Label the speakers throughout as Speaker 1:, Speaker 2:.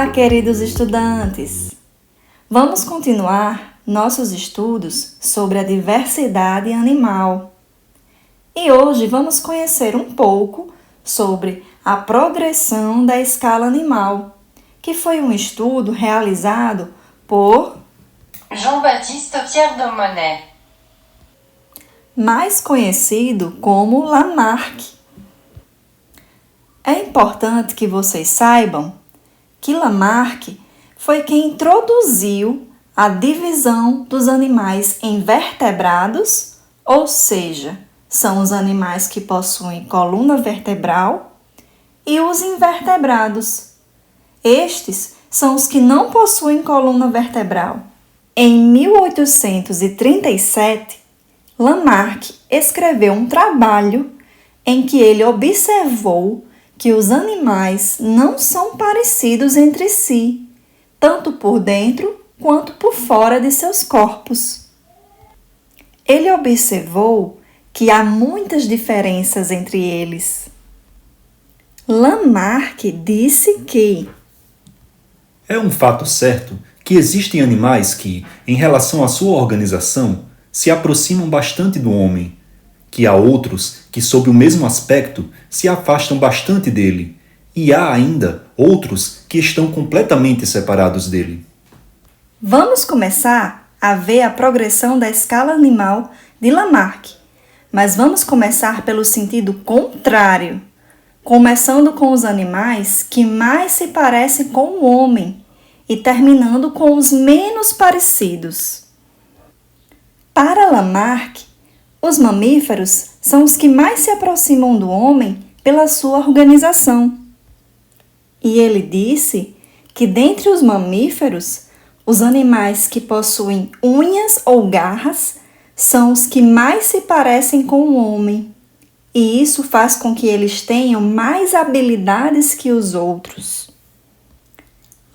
Speaker 1: Olá, queridos estudantes! Vamos continuar nossos estudos sobre a diversidade animal. E hoje vamos conhecer um pouco sobre a progressão da escala animal, que foi um estudo realizado por
Speaker 2: Jean-Baptiste Pierre de Monnet,
Speaker 1: mais conhecido como Lamarck. É importante que vocês saibam que Lamarck foi quem introduziu a divisão dos animais em vertebrados, ou seja, são os animais que possuem coluna vertebral, e os invertebrados. Estes são os que não possuem coluna vertebral. Em 1837, Lamarck escreveu um trabalho em que ele observou que os animais não são parecidos entre si, tanto por dentro quanto por fora de seus corpos. Ele observou que há muitas diferenças entre eles. Lamarck disse que
Speaker 3: é um fato certo que existem animais que, em relação à sua organização, se aproximam bastante do homem, que há outros que, sob o mesmo aspecto, se afastam bastante dele, e há ainda outros que estão completamente separados dele.
Speaker 1: Vamos começar a ver a progressão da escala animal de Lamarck, mas vamos começar pelo sentido contrário, começando com os animais que mais se parecem com o homem e terminando com os menos parecidos. Para Lamarck, os mamíferos são os que mais se aproximam do homem pela sua organização. E ele disse que dentre os mamíferos, os animais que possuem unhas ou garras são os que mais se parecem com o homem. E isso faz com que eles tenham mais habilidades que os outros.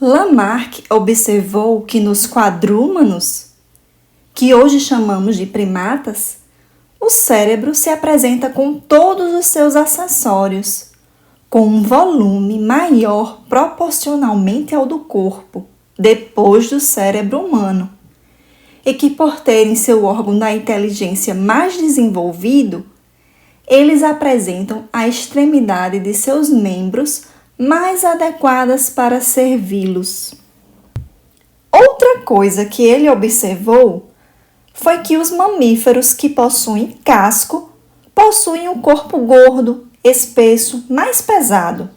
Speaker 1: Lamarck observou que nos quadrúmanos, que hoje chamamos de primatas, o cérebro se apresenta com todos os seus acessórios, com um volume maior proporcionalmente ao do corpo, depois do cérebro humano, e que por terem seu órgão da inteligência mais desenvolvido, eles apresentam a extremidade de seus membros mais adequadas para servi-los. Outra coisa que ele observou foi que os mamíferos que possuem casco possuem um corpo gordo, espesso, mais pesado,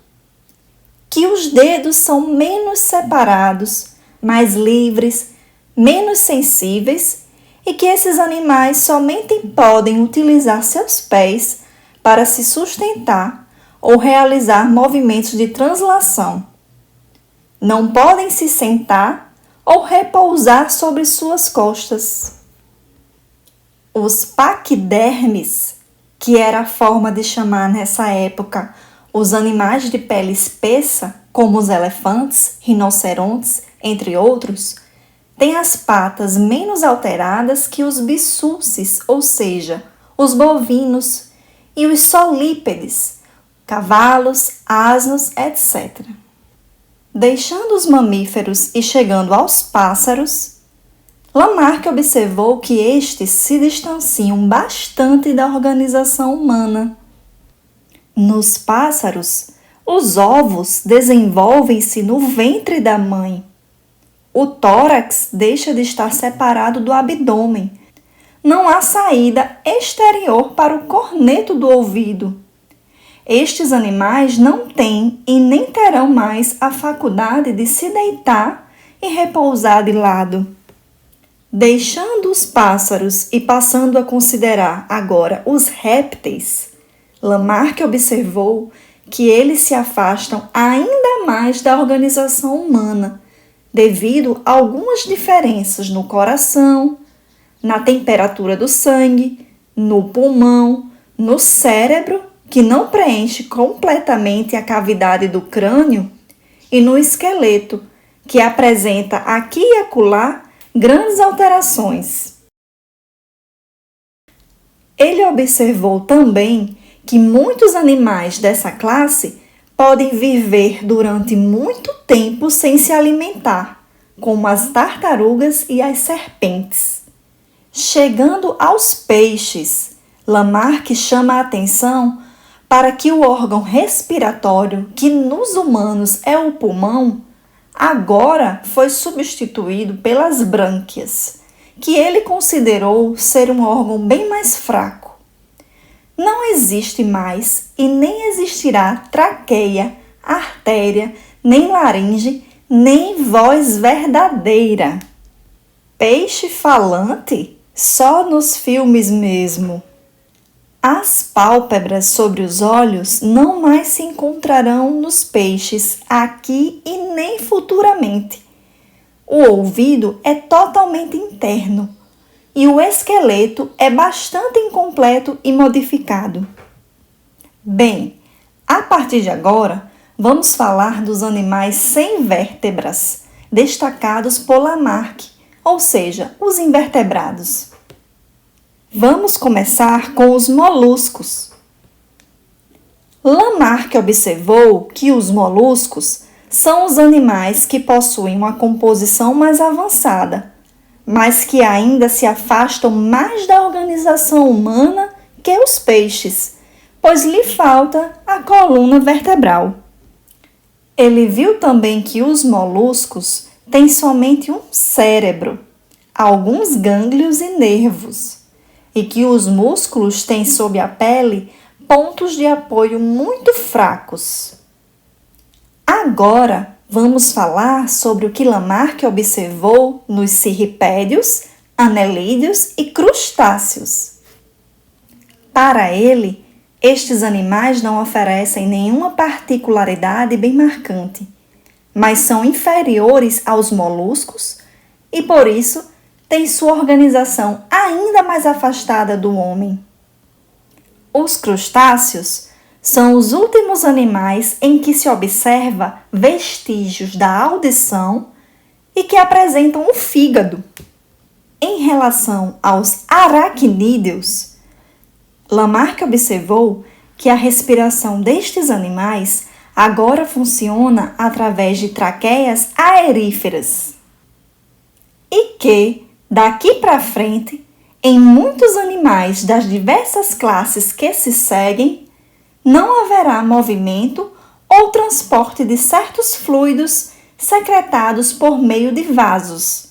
Speaker 1: que os dedos são menos separados, mais livres, menos sensíveis e que esses animais somente podem utilizar seus pés para se sustentar ou realizar movimentos de translação. Não podem se sentar ou repousar sobre suas costas. Os paquidermes, que era a forma de chamar nessa época os animais de pele espessa, como os elefantes, rinocerontes, entre outros, têm as patas menos alteradas que os bisulcis, ou seja, os bovinos, e os solípedes, cavalos, asnos, etc. Deixando os mamíferos e chegando aos pássaros, Lamarck observou que estes se distanciam bastante da organização humana. Nos pássaros, os ovos desenvolvem-se no ventre da mãe. O tórax deixa de estar separado do abdômen. Não há saída exterior para o corneto do ouvido. Estes animais não têm e nem terão mais a faculdade de se deitar e repousar de lado. Deixando os pássaros e passando a considerar agora os répteis, Lamarck observou que eles se afastam ainda mais da organização humana, devido a algumas diferenças no coração, na temperatura do sangue, no pulmão, no cérebro, que não preenche completamente a cavidade do crânio, e no esqueleto, que apresenta aqui e acolá grandes alterações. Ele observou também que muitos animais dessa classe podem viver durante muito tempo sem se alimentar, como as tartarugas e as serpentes. Chegando aos peixes, Lamarck chama a atenção para que o órgão respiratório, que nos humanos é o pulmão, agora foi substituído pelas brânquias, que ele considerou ser um órgão bem mais fraco. Não existe mais e nem existirá traqueia, artéria, nem laringe, nem voz verdadeira. Peixe falante? Só nos filmes mesmo. As pálpebras sobre os olhos não mais se encontrarão nos peixes aqui e nem futuramente. O ouvido é totalmente interno e o esqueleto é bastante incompleto e modificado. Bem, a partir de agora, vamos falar dos animais sem vértebras, destacados por Lamarck, ou seja, os invertebrados. Vamos começar com os moluscos. Lamarck observou que os moluscos são os animais que possuem uma composição mais avançada, mas que ainda se afastam mais da organização humana que os peixes, pois lhe falta a coluna vertebral. Ele viu também que os moluscos têm somente um cérebro, alguns gânglios e nervos, e que os músculos têm sob a pele pontos de apoio muito fracos. Agora vamos falar sobre o que Lamarck observou nos cirripédios, anelídeos e crustáceos. Para ele, estes animais não oferecem nenhuma particularidade bem marcante, mas são inferiores aos moluscos e, por isso, têm sua organização ainda mais afastada do homem. Os crustáceos são os últimos animais em que se observa vestígios da audição e que apresentam o fígado. Em relação aos aracnídeos, Lamarck observou que a respiração destes animais agora funciona através de traqueias aeríferas e que, daqui para frente, em muitos animais das diversas classes que se seguem, não haverá movimento ou transporte de certos fluidos secretados por meio de vasos.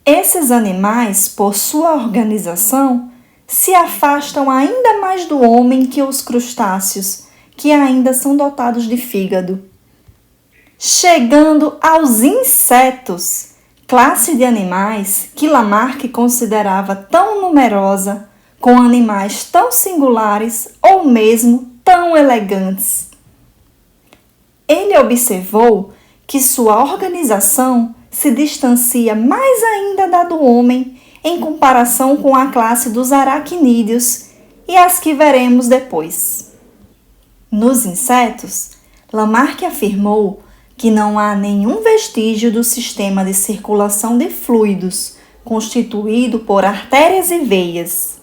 Speaker 1: Esses animais, por sua organização, se afastam ainda mais do homem que os crustáceos, que ainda são dotados de fígado. Chegando aos insetos, classe de animais que Lamarck considerava tão numerosa, com animais tão singulares ou mesmo tão elegantes. Ele observou que sua organização se distancia mais ainda da do homem em comparação com a classe dos aracnídeos e as que veremos depois. Nos insetos, Lamarck afirmou que não há nenhum vestígio do sistema de circulação de fluidos constituído por artérias e veias,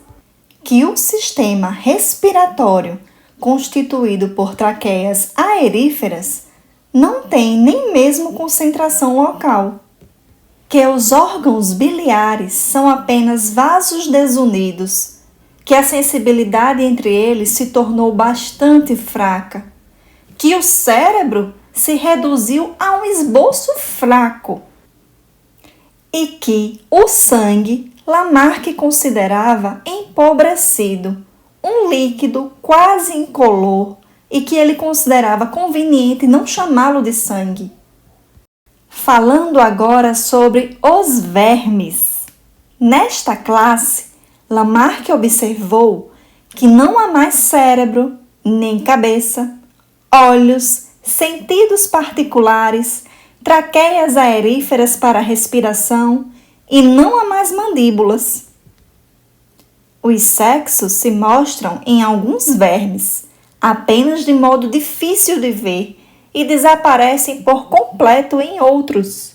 Speaker 1: que o sistema respiratório constituído por traqueias aeríferas não tem nem mesmo concentração local, que os órgãos biliares são apenas vasos desunidos, que a sensibilidade entre eles se tornou bastante fraca, que o cérebro se reduziu a um esboço fraco e que o sangue Lamarck considerava empobrecido, um líquido quase incolor e que ele considerava conveniente não chamá-lo de sangue. Falando agora sobre os vermes. Nesta classe, Lamarck observou que não há mais cérebro, nem cabeça, olhos, sentidos particulares, traqueias aeríferas para respiração e não há mais mandíbulas. Os sexos se mostram em alguns vermes, apenas de modo difícil de ver, e desaparecem por completo em outros.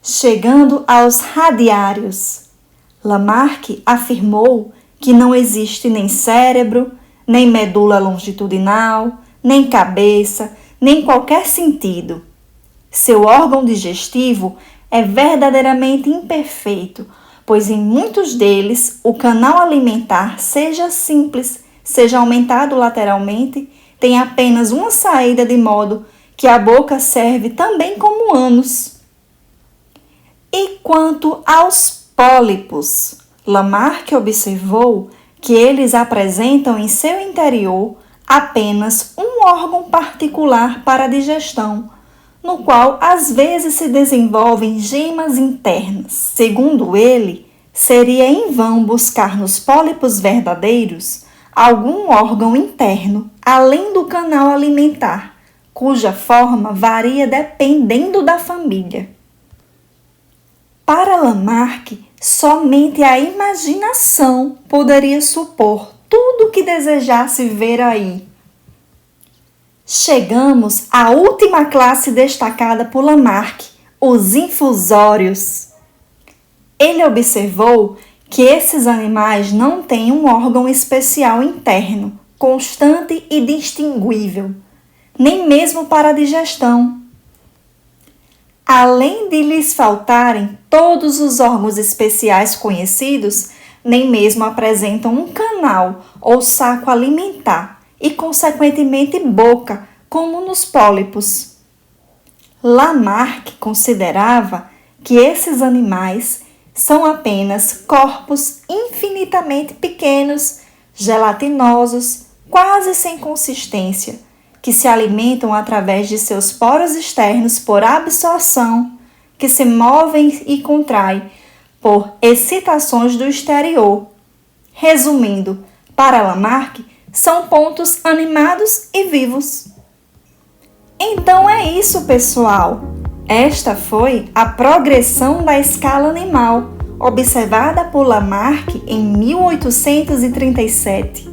Speaker 1: Chegando aos radiários, Lamarck afirmou que não existe nem cérebro, nem medula longitudinal, nem cabeça, nem qualquer sentido. Seu órgão digestivo é verdadeiramente imperfeito, pois em muitos deles o canal alimentar, seja simples, seja aumentado lateralmente, tem apenas uma saída, de modo que a boca serve também como ânus. E quanto aos pólipos, Lamarck observou que eles apresentam em seu interior apenas um órgão particular para a digestão, no qual às vezes se desenvolvem gemas internas. Segundo ele, seria em vão buscar nos pólipos verdadeiros algum órgão interno, além do canal alimentar, cuja forma varia dependendo da família. Para Lamarck, somente a imaginação poderia supor tudo o que desejasse ver aí. Chegamos à última classe destacada por Lamarck, os infusórios. Ele observou que esses animais não têm um órgão especial interno, constante e distinguível, nem mesmo para a digestão. Além de lhes faltarem todos os órgãos especiais conhecidos, nem mesmo apresentam um canal ou saco alimentar e, consequentemente, boca, como nos pólipos. Lamarck considerava que esses animais são apenas corpos infinitamente pequenos, gelatinosos, quase sem consistência, que se alimentam através de seus poros externos por absorção, que se movem e contraem por excitações do exterior. Resumindo, para Lamarck, são pontos animados e vivos. Então é isso, pessoal! Esta foi a progressão da escala animal, observada por Lamarck em 1837.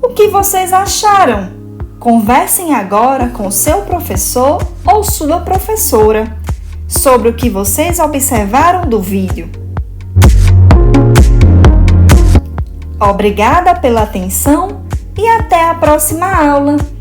Speaker 1: O que vocês acharam? Conversem agora com seu professor ou sua professora sobre o que vocês observaram do vídeo. Obrigada pela atenção e até a próxima aula!